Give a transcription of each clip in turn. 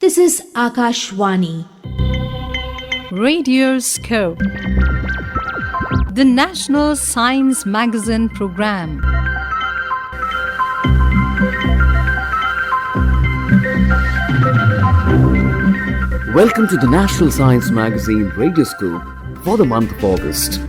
This is Akashvani. Radioscope, the National Science Magazine program. Welcome to the National Science Magazine Radioscope for the month of August.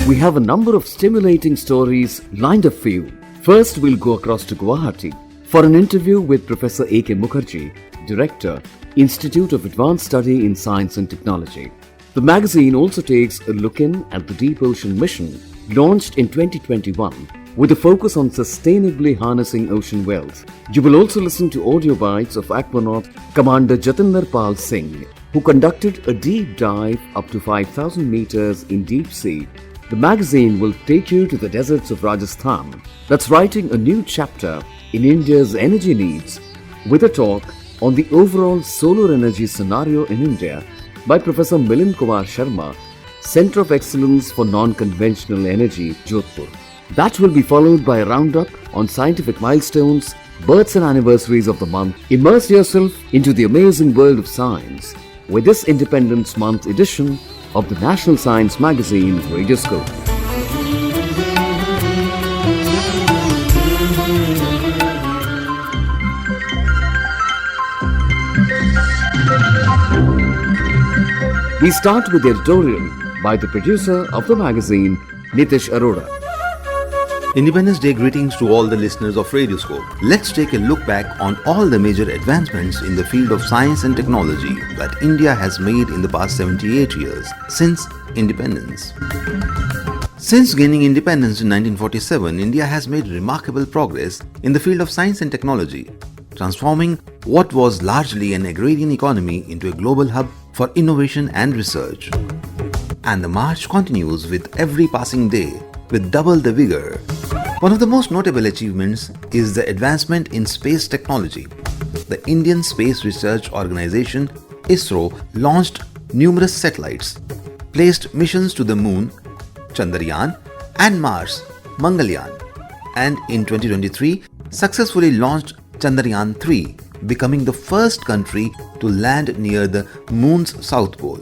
We have a number of stimulating stories lined up for you. First, we'll go across to Guwahati for an interview with Professor A.K. Mukharjee, Director, Institute of Advanced Study in Science and Technology. The magazine also takes a look in at the Deep Ocean mission, launched in 2021, with a focus on sustainably harnessing ocean wealth. You will also listen to audio bites of Aquanaut Commander Jatinder Pal Singh, who conducted a deep dive up to 5,000 meters in deep sea. The magazine will take you to the deserts of Rajasthan, that's writing a new chapter in India's energy needs, with a talk on the overall solar energy scenario in India by Professor Milind Kumar Sharma, Center of Excellence for Non-Conventional Energy, Jodhpur. That will be followed by a roundup on scientific milestones, births and anniversaries of the month. Immerse yourself into the amazing world of science with this Independence Month edition of the National Science Magazine Radioscope. We start with the editorial by the producer of the magazine, Nitish Arora. Independence Day greetings to all the listeners of Radioscope. Let's take a look back on all the major advancements in the field of science and technology that India has made in the past 78 years since independence. Since gaining independence in 1947, India has made remarkable progress in the field of science and technology, transforming what was largely an agrarian economy into a global hub for innovation and research. And the march continues with every passing day with double the vigor. One of the most notable achievements is the advancement in space technology. The Indian Space Research Organization, ISRO, launched numerous satellites, placed missions to the Moon, Chandrayaan, and Mars, Mangalyaan, and in 2023 successfully launched Chandrayaan 3, becoming the first country to land near the Moon's South Pole.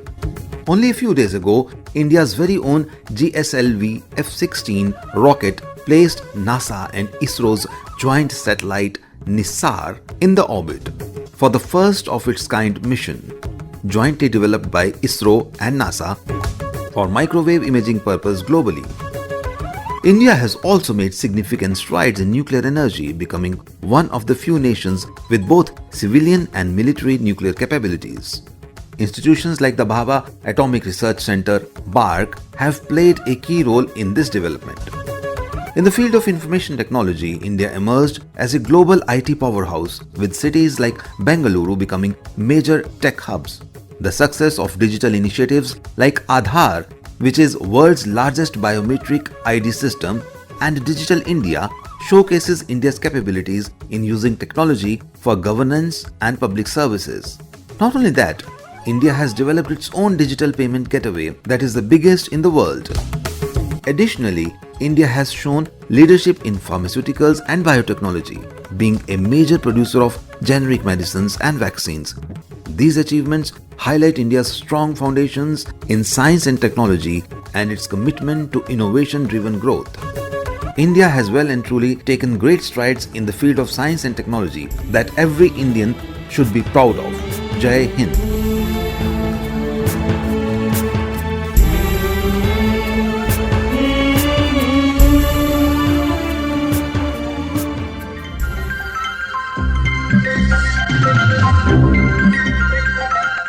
Only a few days ago, India's very own GSLV F-16 rocket placed NASA and ISRO's joint satellite NISAR in the orbit for the first of its kind mission, jointly developed by ISRO and NASA for microwave imaging purpose globally. India has also made significant strides in nuclear energy, becoming one of the few nations with both civilian and military nuclear capabilities. Institutions like the Bhabha Atomic Research Center, BARC, have played a key role in this development. In the field of information technology, India emerged as a global IT powerhouse, with cities like Bengaluru becoming major tech hubs. The success of digital initiatives like Aadhaar, which is world's largest biometric ID system, and Digital India showcases India's capabilities in using technology for governance and public services. Not only that, India has developed its own digital payment gateway that is the biggest in the world. Additionally, India has shown leadership in pharmaceuticals and biotechnology, being a major producer of generic medicines and vaccines. These achievements highlight India's strong foundations in science and technology and its commitment to innovation-driven growth. India has well and truly taken great strides in the field of science and technology that every Indian should be proud of. Jai Hind.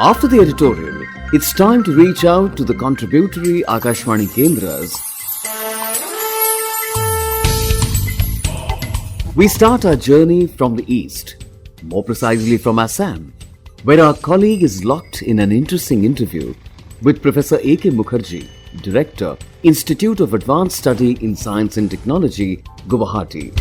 After the editorial, it's time to reach out to the contributory Akashvani Kendras. We start our journey from the east, more precisely from Assam, where our colleague is locked in an interesting interview with Professor A.K. Mukharjee, Director, Institute of Advanced Study in Science and Technology, Guwahati.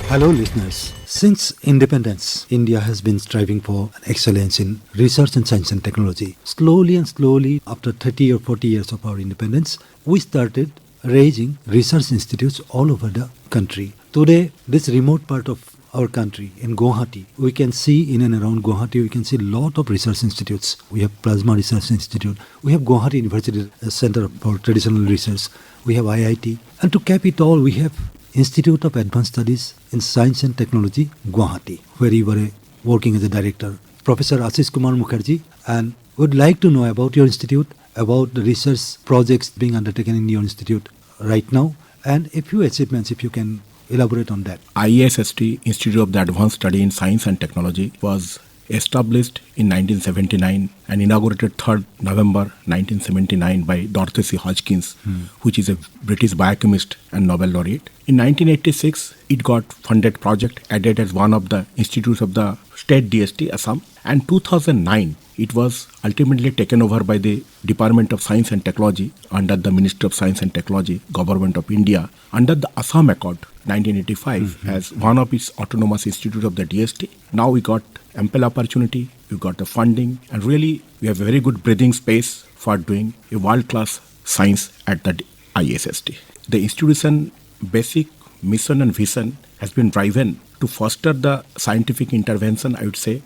Hello listeners. Since independence, India has been striving for excellence in research and science and technology. Slowly and slowly, after 30 or 40 years of our independence, we started raising research institutes all over the country. Today, this remote part of our country, in Guwahati, we can see in and around Guwahati, we can see a lot of research institutes. We have Plasma Research Institute. We have Guwahati University Center for Traditional Research. We have IIT. And to cap it all, we have Institute of Advanced Studies in Science and Technology, Guwahati, where you were working as a director. Professor Ashish Kumar Mukharjee, and would like to know about your institute, about the research projects being undertaken in your institute right now, and a few achievements, if you can elaborate on that. IASST, Institute of the Advanced Study in Science and Technology, was established in 1979 and inaugurated 3rd November 1979 by Dorothy C. Hodgkins, which is a British biochemist and Nobel laureate. In 1986, it got funded project added as one of the institutes of the state DST, Assam, and 2009, it was ultimately taken over by the Department of Science and Technology under the Ministry of Science and Technology, Government of India, under the Assam Accord 1985 as one of its autonomous institute of the DST. Now we got ample opportunity, we got the funding, and really we have a very good breathing space for doing a world-class science at the ISST. The institution basic mission and vision has been driven to foster the scientific intervention, I would say,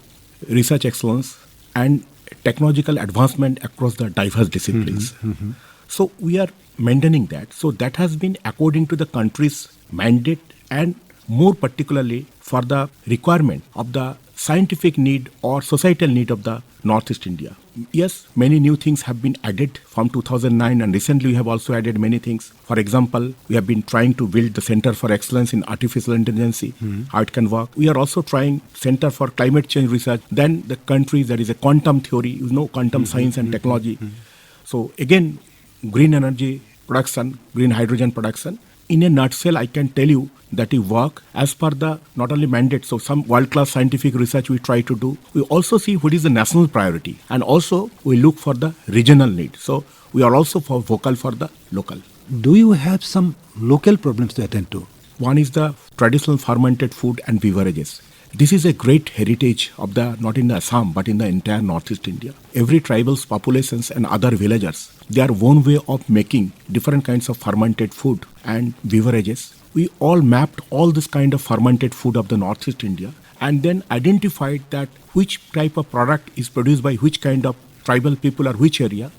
research excellence, and technological advancement across the diverse disciplines. So we are maintaining that. So that has been according to the country's mandate and more particularly for the requirement of the scientific need or societal need of the Northeast India. Yes, many new things have been added from 2009 and recently we have also added many things. For example, we have been trying to build the Center for Excellence in Artificial Intelligence, how it can work. We are also trying Center for Climate Change Research. Then the countries, there is a quantum theory, quantum science and technology. So again, green energy production, green hydrogen production. In a nutshell, I can tell you that we work as per the not only mandate, so some world-class scientific research we try to do. We also see what is the national priority and also we look for the regional need. So we are also vocal for the local. Do you have some local problems to attend to? One is the traditional fermented food and beverages. This is a great heritage of the, not in the Assam, but in the entire Northeast India. Every tribal's populations and other villagers, their own way of making different kinds of fermented food and beverages. We all mapped all this kind of fermented food of the Northeast India and then identified that which type of product is produced by which kind of tribal people or which area.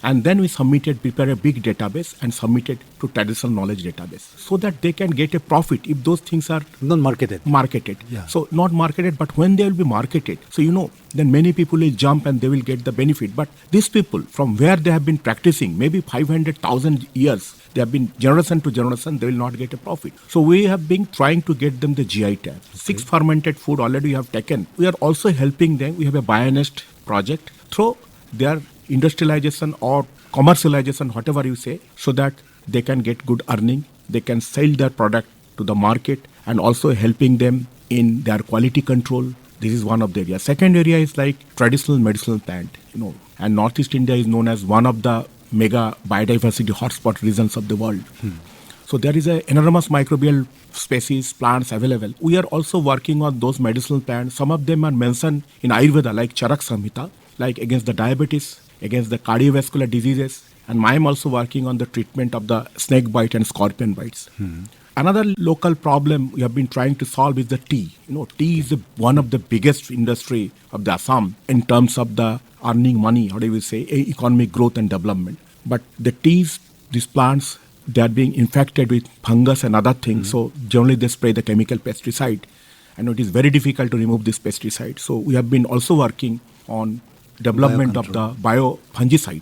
And then we prepare a big database and submitted to traditional knowledge database so that they can get a profit if those things are not marketed. Yeah. So not marketed, but when they will be marketed, so then many people will jump and they will get the benefit. But these people, from where they have been practicing, maybe 500,000 years, they have been generation to generation, they will not get a profit. So we have been trying to get them the GI tag. 6 fermented food already we have taken. We are also helping them. We have a BioNest project through their industrialization or commercialization, whatever you say, so that they can get good earning, they can sell their product to the market and also helping them in their quality control. This is one of the areas. Second area is like traditional medicinal plant, and Northeast India is known as one of the mega biodiversity hotspot regions of the world. So there is an enormous microbial species, plants available. We are also working on those medicinal plants. Some of them are mentioned in Ayurveda like Charak Samhita, like against the diabetes, against the cardiovascular diseases, and I am also working on the treatment of the snake bite and scorpion bites. Another local problem we have been trying to solve is the tea. Tea is one of the biggest industry of the Assam in terms of the earning money, economic growth and development. But the teas, these plants, they are being infected with fungus and other things. So generally they spray the chemical pesticide, and it is very difficult to remove this pesticide. So we have been also working on development of the biofungicide,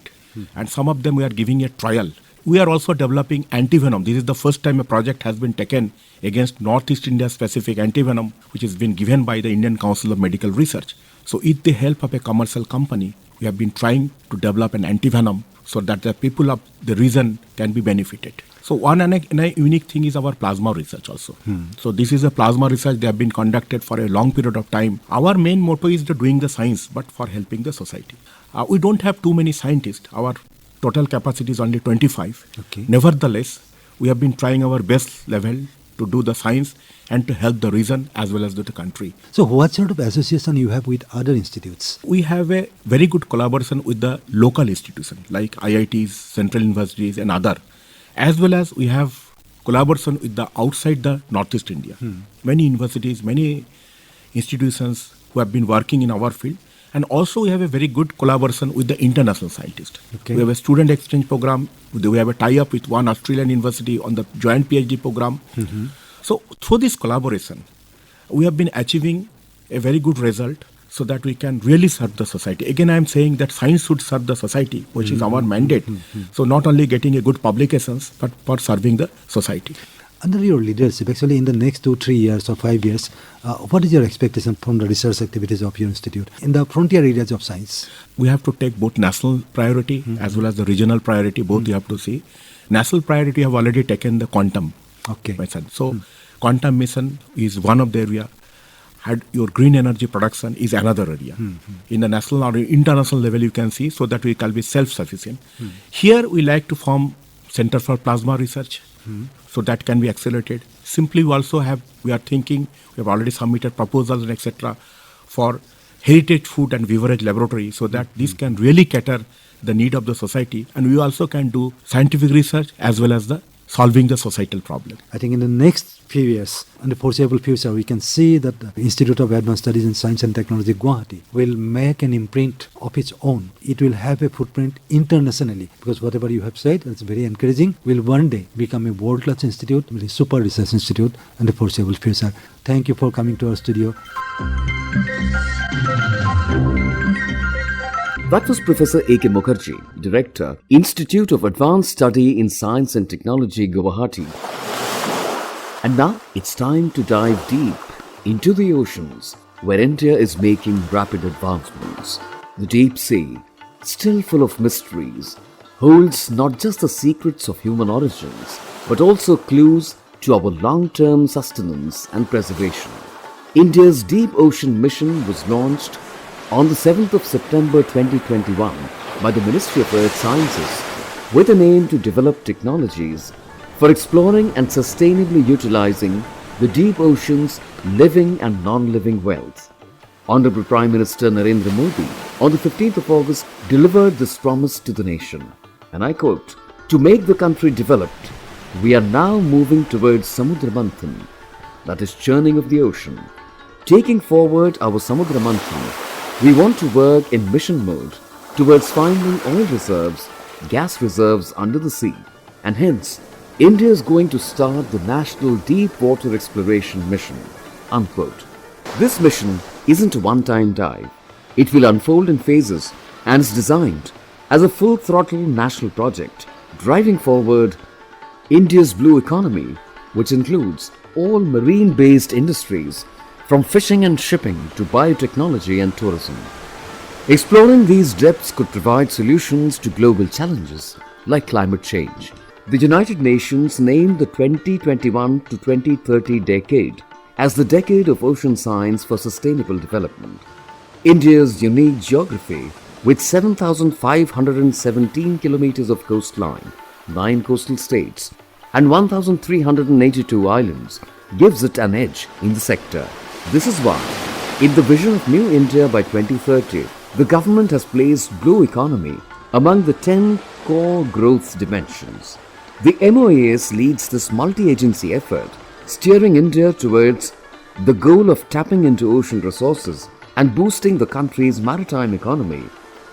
and some of them we are giving a trial. We are also developing antivenom. This is the first time a project has been taken against Northeast India specific antivenom, which has been given by the Indian Council of Medical Research. So with the help of a commercial company, we have been trying to develop an antivenom so that the people of the region can be benefited. So one unique thing is our plasma research also. So this is a plasma research that have been conducted for a long period of time. Our main motto is doing the science, but for helping the society. We don't have too many scientists. Our total capacity is only 25. Okay. Nevertheless, we have been trying our best level to do the science and to help the region as well as the country. So what sort of association you have with other institutes? We have a very good collaboration with the local institutions like IITs, central universities and other. As well as we have collaboration with the outside the Northeast India. Many universities, many institutions who have been working in our field. And also we have a very good collaboration with the international scientists. Okay. We have a student exchange program. We have a tie-up with one Australian university on the joint PhD program. So through this collaboration, we have been achieving a very good result so that we can really serve the society. Again, I am saying that science should serve the society, which is our mandate. So not only getting a good publications, but for serving the society. Under your leadership, actually in the next 2, 3 years or 5 years, what is your expectation from the research activities of your institute in the frontier areas of science? We have to take both national priority as well as the regional priority. Both you have to see. National priority have already taken the quantum. Okay. Mission. So quantum mission is one of the area. Had your green energy production is another area. In the national or international level you can see so that we can be self-sufficient. Here we like to form Center for Plasma Research. So that can be accelerated. Simply we are thinking, we have already submitted proposals and etc. for heritage food and beverage laboratory so that this can really cater the need of the society. And we also can do scientific research as well as the solving the societal problem. I think in the next few years, in the foreseeable future, we can see that the Institute of Advanced Studies in Science and Technology, Guwahati, will make an imprint of its own. It will have a footprint internationally because whatever you have said, it's very encouraging, will one day become a world-class institute, a super research institute in the foreseeable future. Thank you for coming to our studio. That was Professor A.K. Mukharjee, Director, Institute of Advanced Study in Science and Technology, Guwahati. And now it's time to dive deep into the oceans where India is making rapid advancements. The deep sea, still full of mysteries, holds not just the secrets of human origins, but also clues to our long-term sustenance and preservation. India's Deep Ocean Mission was launched on the 7th of September 2021 by the Ministry of Earth Sciences with an aim to develop technologies for exploring and sustainably utilizing the deep ocean's living and non-living wealth. Honorable Prime Minister Narendra Modi on the 15th of August delivered this promise to the nation. And I quote, "To make the country developed, we are now moving towards Samudra Manthan, that is churning of the ocean. Taking forward our Samudra Manthan, we want to work in mission mode towards finding oil reserves, gas reserves under the sea, and hence, India is going to start the National Deep Water Exploration Mission." Unquote. This mission isn't a one-time dive. It will unfold in phases and is designed as a full-throttle national project, driving forward India's blue economy, which includes all marine-based industries from fishing and shipping to biotechnology and tourism. Exploring these depths could provide solutions to global challenges like climate change. The United Nations named the 2021 to 2030 decade as the decade of ocean science for sustainable development. India's unique geography, with 7,517 kilometers of coastline, 9 coastal states, and 1,382 islands, gives it an edge in the sector. This is why, in the vision of New India by 2030, the government has placed blue economy among the 10 core growth dimensions. The MOAS leads this multi-agency effort, steering India towards the goal of tapping into ocean resources and boosting the country's maritime economy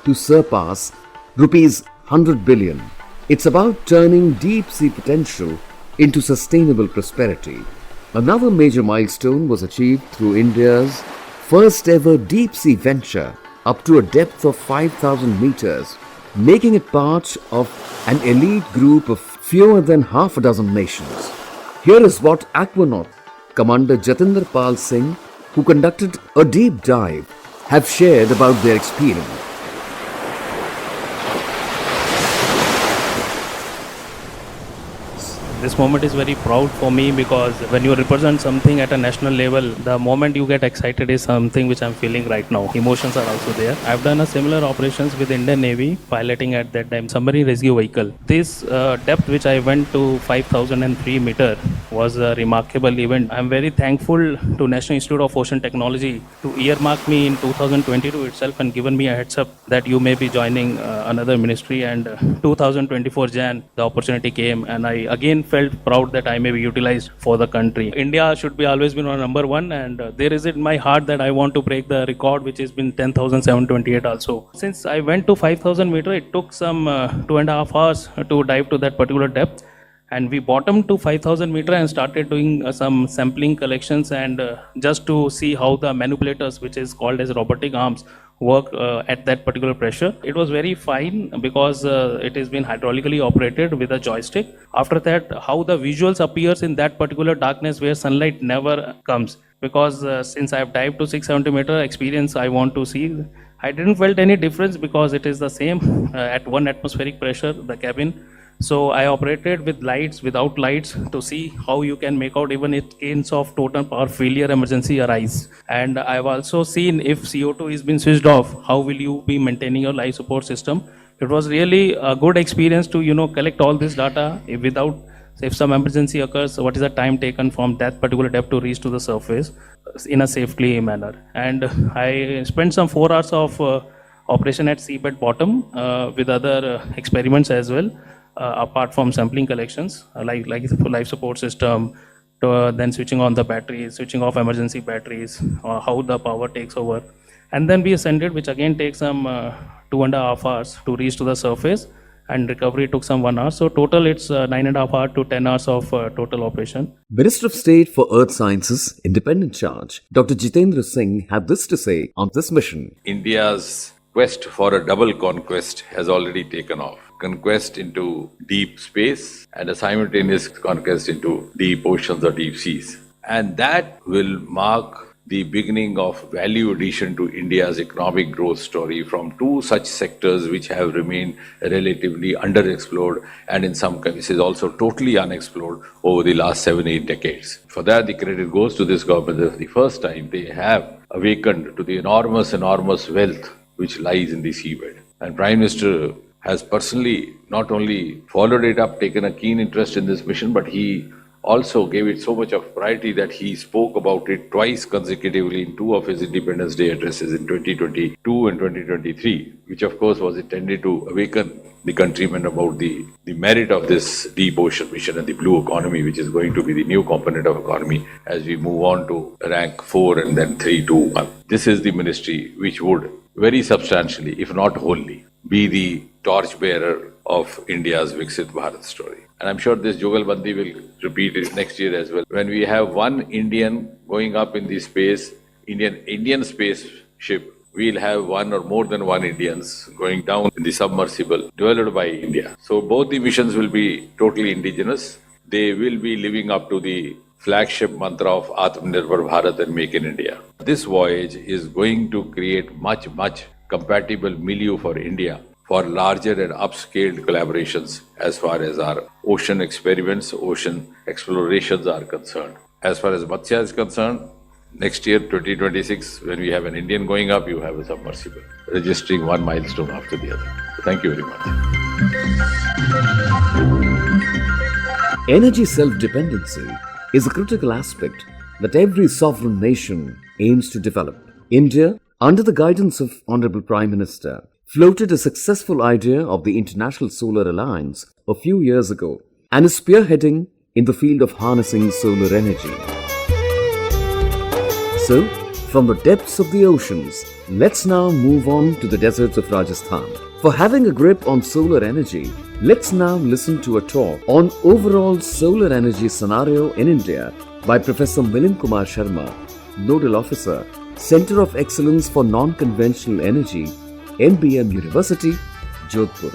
to surpass rupees 100 billion. It's about turning deep sea potential into sustainable prosperity. Another major milestone was achieved through India's first ever deep sea venture up to a depth of 5,000 meters, making it part of an elite group of fewer than half a dozen nations. Here is what Aquanaut Commander Jatinder Pal Singh, who conducted a deep dive, have shared about their experience. This moment is very proud for me because when you represent something at a national level, the moment you get excited is something which I'm feeling right now. Emotions are also there. I've done a similar operations with Indian Navy, piloting at that time submarine rescue vehicle. This depth which I went to 5,003 meter was a remarkable event. I'm very thankful to National Institute of Ocean Technology to earmark me in 2022 itself and given me a heads up that you may be joining another ministry, and 2024 Jan, the opportunity came and I again felt proud that I may be utilized for the country. India should be always been on number one, and there is in my heart that I want to break the record, which has been 10,728 also. Since I went to 5,000 meter, it took some 2.5 hours to dive to that particular depth. And we bottomed to 5,000 meter and started doing some sampling collections and just to see how the manipulators, which is called as robotic arms, work at that particular pressure. It was very fine because it has been hydraulically operated with a joystick. After that, how the visuals appears in that particular darkness where sunlight never comes. Because since I have dived to 670 meter experience, I want to see. I didn't felt any difference because it is the same at 1 atmospheric pressure, the cabin. So I operated with lights, without lights, to see how you can make out even in case of total power failure emergency arise. And I've also seen if CO2 is being switched off, how will you be maintaining your life support system? It was really a good experience to collect all this data if some emergency occurs, what is the time taken from that particular depth to reach to the surface in a safely manner. And I spent some 4 hours of operation at seabed bottom with other experiments as well. Apart from sampling collections, like life support system, then switching on the batteries, switching off emergency batteries, how the power takes over. And then we ascended, which again takes some 2.5 hours to reach to the surface, and recovery took some 1 hour. So total it's 9.5 hours to 10 hours of total operation. Minister of State for Earth Sciences, Independent Charge, Dr. Jitendra Singh had this to say on this mission. India's quest for a double conquest has already taken off. Conquest into deep space and a simultaneous conquest into deep oceans or deep seas. And that will mark the beginning of value addition to India's economic growth story from 2 such sectors which have remained relatively underexplored and in some cases also totally unexplored over the last 7-8 decades. For that, the credit goes to this government. This is the first time they have awakened to the enormous wealth which lies in the seabed. And Prime Minister has personally not only followed it up, taken a keen interest in this mission, but he also gave it so much of priority that he spoke about it twice consecutively in 2 of his Independence Day addresses in 2022 and 2023, which of course was intended to awaken the countrymen about the merit of this deep ocean mission and the blue economy, which is going to be the new component of economy as we move on to rank 4 and then 3, 2, 1. This is the ministry which would very substantially, if not wholly, be the torchbearer of India's Viksit Bharat story. And I'm sure this Jugalbandi will repeat it next year as well. When we have one Indian going up in the space, Indian spaceship, we'll have one or more than one Indians going down in the submersible developed by India. So both the missions will be totally indigenous. They will be living up to the flagship mantra of Atmanirbhar Bharat and Make in India. This voyage is going to create much compatible milieu for India for larger and upscaled collaborations as far as our ocean experiments, ocean explorations are concerned. As far as MATSYA is concerned, next year, 2026, when we have an Indian going up, you have a submersible, registering one milestone after the other. Thank you very much. Energy self-dependency is a critical aspect that every sovereign nation aims to develop. India, under the guidance of Honorable Prime Minister, floated a successful idea of the International Solar Alliance a few years ago and is spearheading in the field of harnessing solar energy. So, from the depths of the oceans, let's now move on to the deserts of Rajasthan. For having a grip on solar energy, let's now listen to a talk on overall solar energy scenario in India by Professor Milind Kumar Sharma, Nodal Officer, Center of Excellence for Non-Conventional Energy, MBM University, Jodhpur.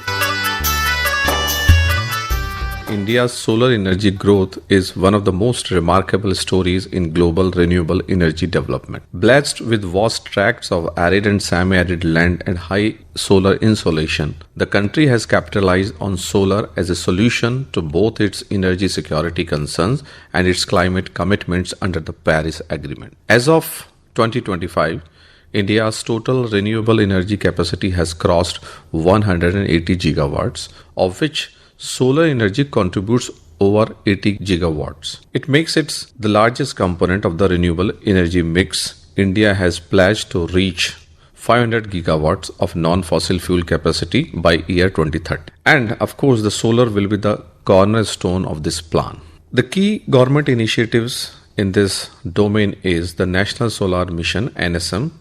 India's solar energy growth is one of the most remarkable stories in global renewable energy development. Blessed with vast tracts of arid and semi-arid land and high solar insolation, the country has capitalized on solar as a solution to both its energy security concerns and its climate commitments under the Paris Agreement. As of 2025, India's total renewable energy capacity has crossed 180 gigawatts, of which solar energy contributes over 80 gigawatts. It makes it the largest component of the renewable energy mix. India has pledged to reach 500 gigawatts of non-fossil fuel capacity by year 2030. And of course, the solar will be the cornerstone of this plan. The key government initiatives in this domain is the National Solar Mission NSM.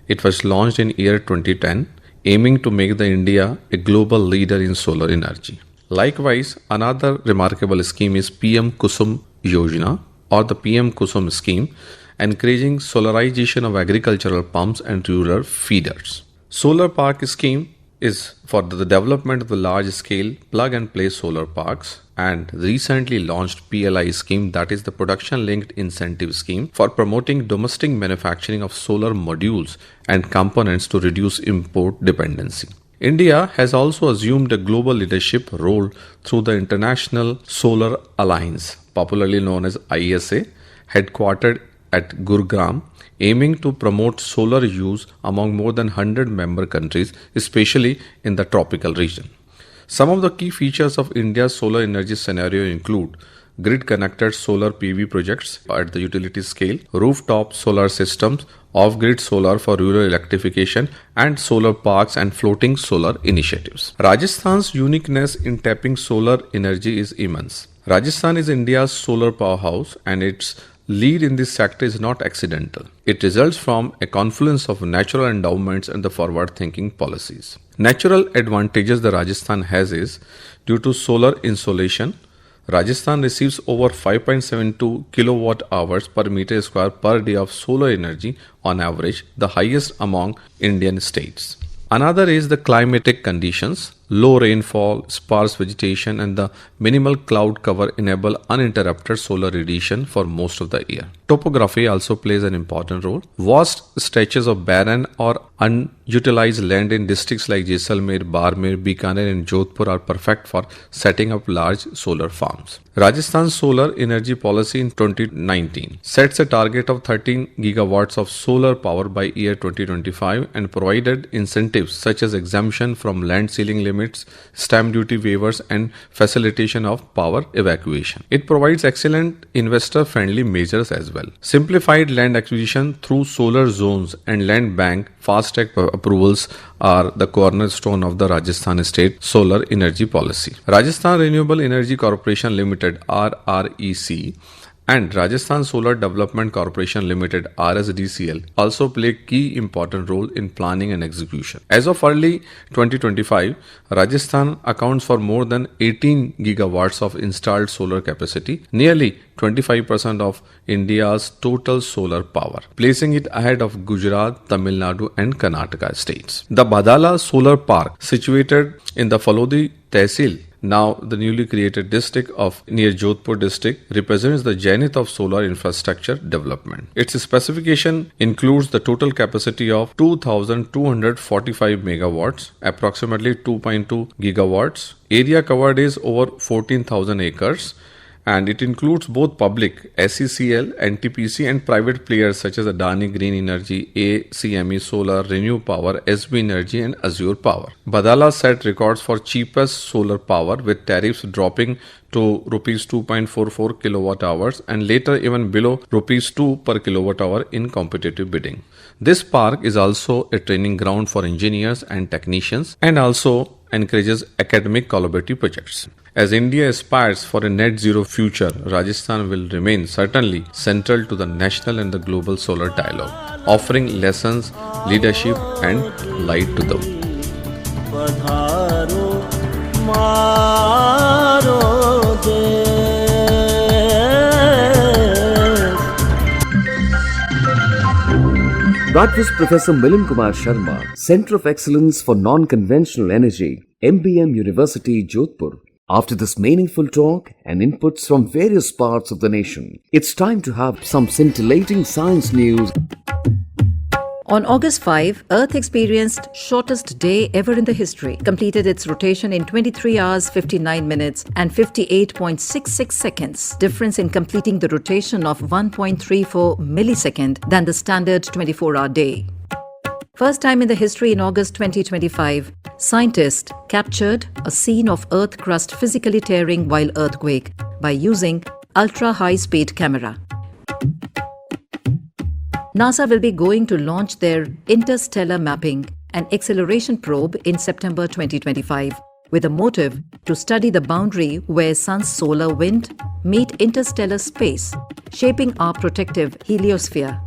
It was launched in year 2010, aiming to make the India a global leader in solar energy. Likewise, another remarkable scheme is PM Kusum Yojana or the PM Kusum scheme, encouraging solarization of agricultural pumps and rural feeders. Solar Park scheme is for the development of the large-scale plug-and-play solar parks, and recently launched PLI scheme, that is the Production-Linked Incentive Scheme, for promoting domestic manufacturing of solar modules and components to reduce import dependency. India has also assumed a global leadership role through the International Solar Alliance, popularly known as ISA, headquartered at Gurugram, aiming to promote solar use among more than 100 member countries, especially in the tropical region. Some of the key features of India's solar energy scenario include grid-connected solar PV projects at the utility scale, rooftop solar systems, off-grid solar for rural electrification, and solar parks and floating solar initiatives. Rajasthan's uniqueness in tapping solar energy is immense. Rajasthan is India's solar powerhouse, and its lead in this sector is not accidental. It results from a confluence of natural endowments and the forward-thinking policies. Natural advantages that Rajasthan has is due to solar insolation. Rajasthan receives over 5.72 kilowatt hours per meter square per day of solar energy on average, the highest among Indian states. Another is the climatic conditions. Low rainfall, sparse vegetation, and the minimal cloud cover enable uninterrupted solar radiation for most of the year. Topography also plays an important role. Vast stretches of barren or unutilized land in districts like Jaisalmer, Barmer, Bikaner, and Jodhpur are perfect for setting up large solar farms. Rajasthan's solar energy policy in 2019 sets a target of 13 gigawatts of solar power by year 2025 and provided incentives such as exemption from land ceiling limits, stamp duty waivers, and facilitation of power evacuation. It provides excellent investor-friendly measures as well. Simplified land acquisition through solar zones and land bank fast-track approvals are the cornerstone of the Rajasthan State Solar Energy Policy. Rajasthan Renewable Energy Corporation Limited (RREC) and Rajasthan Solar Development Corporation Limited (RSDCL) also play a key important role in planning and execution. As of early 2025, Rajasthan accounts for more than 18 gigawatts of installed solar capacity, nearly 25% of India's total solar power, placing it ahead of Gujarat, Tamil Nadu, and Karnataka states. The Badala Solar Park, situated in the Falodi Tehsil, now the newly created district of near Jodhpur district, represents the zenith of solar infrastructure development. Its specification includes the total capacity of 2,245 megawatts, approximately 2.2 gigawatts. Area covered is over 14,000 acres, and it includes both public SECL, NTPC, and private players such as Adani Green Energy, ACME Solar, Renew Power, SB Energy, and Azure Power. Badala set records for cheapest solar power, with tariffs dropping to rupees 2.44 kilowatt hours and later even below rupees 2 per kilowatt hour in competitive bidding. This park is also a training ground for engineers and technicians, and also encourages academic collaborative projects. As India aspires for a net zero future, Rajasthan will remain certainly central to the national and the global solar dialogue, offering lessons, leadership, and light to the That was Professor Milind Kumar Sharma, Center of Excellence for Non-Conventional Energy, MBM University, Jodhpur. After this meaningful talk and inputs from various parts of the nation, it's time to have some scintillating science news. On August 5, Earth experienced shortest day ever in the history, completed its rotation in 23 hours, 59 minutes and 58.66 seconds, difference in completing the rotation of 1.34 millisecond than the standard 24-hour day. First time in the history in August 2025, scientists captured a scene of Earth crust physically tearing while earthquake by using ultra-high-speed camera. NASA will be going to launch their interstellar mapping and acceleration probe in September 2025. with a motive to study the boundary where Sun's solar wind meet interstellar space, shaping our protective heliosphere.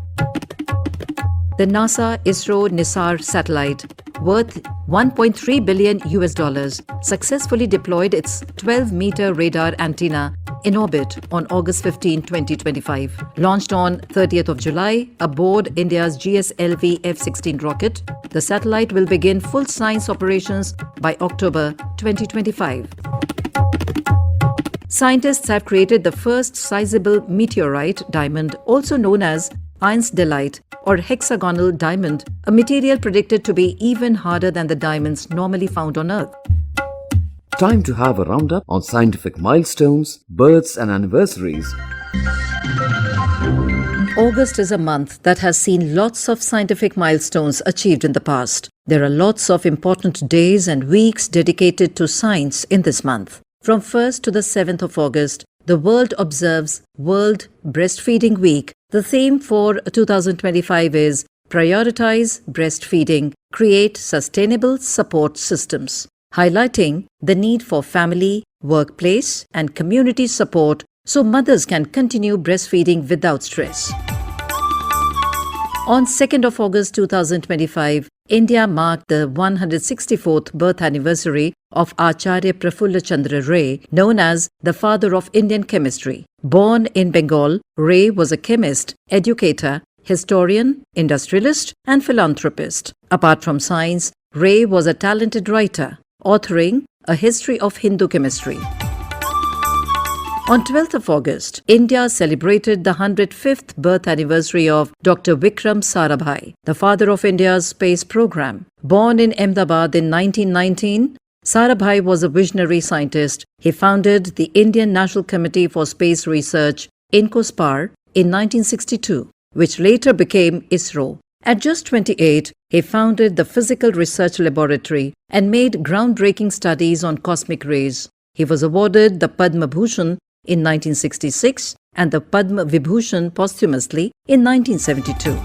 The NASA ISRO NISAR satellite, worth $1.3 billion US, successfully deployed its 12-meter radar antenna in orbit on August 15, 2025. Launched on 30th of July aboard India's GSLV F-16 rocket, the satellite will begin full science operations by October 2025. Scientists have created the first sizable meteorite diamond, also known as Einstein or hexagonal diamond, a material predicted to be even harder than the diamonds normally found on Earth. Time to have a roundup on scientific milestones, births and anniversaries. August is a month that has seen lots of scientific milestones achieved in the past. There are lots of important days and weeks dedicated to science in this month. From 1st to the 7th of August, the world observes World Breastfeeding Week. The theme for 2025 is Prioritize Breastfeeding, Create Sustainable Support Systems, highlighting the need for family, workplace, and community support so mothers can continue breastfeeding without stress. On 2nd of August 2025, India marked the 164th birth anniversary of Acharya Prafulla Chandra Ray, known as the father of Indian chemistry. Born in Bengal, Ray was a chemist, educator, historian, industrialist, and philanthropist. Apart from science, Ray was a talented writer, authoring A History of Hindu Chemistry. On 12th of August, India celebrated the 105th birth anniversary of Dr. Vikram Sarabhai, the father of India's space program. Born in Ahmedabad in 1919, Sarabhai was a visionary scientist. He founded the Indian National Committee for Space Research, INCOSPAR, in 1962, which later became ISRO. At just 28, he founded the Physical Research Laboratory and made groundbreaking studies on cosmic rays. He was awarded the Padma Bhushan in 1966 and the Padma Vibhushan posthumously in 1972.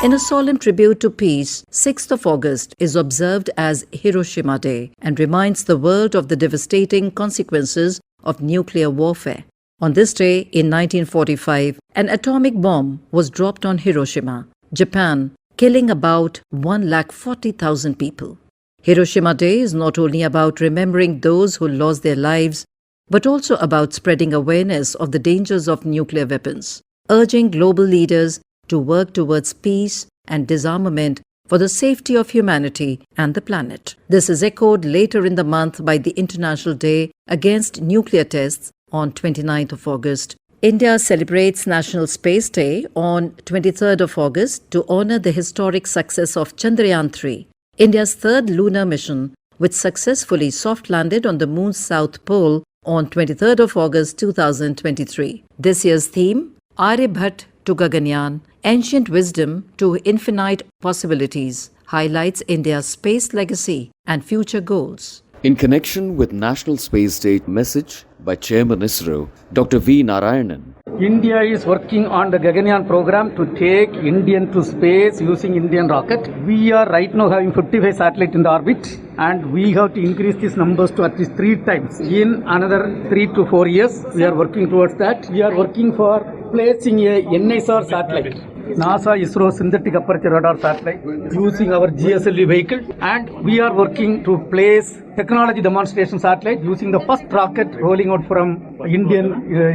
In a solemn tribute to peace, 6th of August is observed as Hiroshima Day and reminds the world of the devastating consequences of nuclear warfare. On this day in 1945, an atomic bomb was dropped on Hiroshima, Japan, killing about 140,000 people. Hiroshima Day is not only about remembering those who lost their lives, but also about spreading awareness of the dangers of nuclear weapons, urging global leaders to work towards peace and disarmament for the safety of humanity and the planet. This is echoed later in the month by the International Day Against Nuclear Tests on 29th of August. India celebrates National Space Day on 23rd of August to honor the historic success of Chandrayaan-3, India's third lunar mission, which successfully soft-landed on the moon's south pole on 23rd of August 2023. This year's theme, Aryabhat to Gaganyaan, Ancient Wisdom to Infinite Possibilities, highlights India's space legacy and future goals. In connection with National Space Day message by Chairman ISRO, Dr. V. Narayanan. India is working on the Gaganyaan program to take Indian to space using Indian rocket. We are right now having 55 satellites in the orbit, and we have to increase these numbers to at least 3 times. In another 3 to 4 years, we are working towards that. We are working for placing a NISR satellite, NASA ISRO synthetic aperture radar satellite, using our GSLV vehicle, and we are working to place technology demonstration satellite using the first rocket rolling out from Indian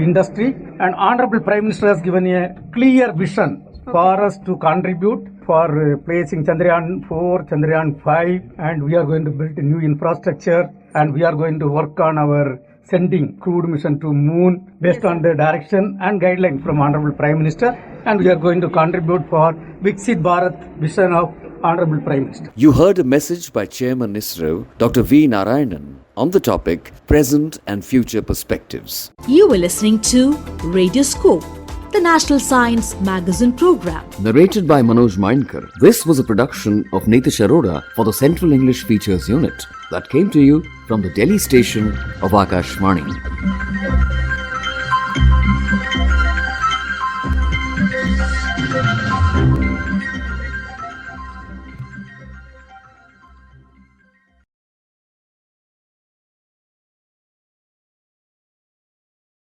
industry. And Honorable Prime Minister has given a clear vision for us to contribute for placing Chandrayaan 4, Chandrayaan 5, and we are going to build a new infrastructure, and we are going to work on our sending crewed mission to moon based on the direction and guideline from Honorable Prime Minister, and we are going to contribute for Viksit Bharat vision of Honorable Prime Minister. You heard a message by Chairman ISRO, Dr. V. Narayanan, on the topic Present and Future Perspectives. You were listening to Radioscope, the National Science Magazine program. Narrated by Manoj Mainkar. This was a production of Nitish Arora for the Central English Features Unit that came to you from the Delhi station of Akashvani.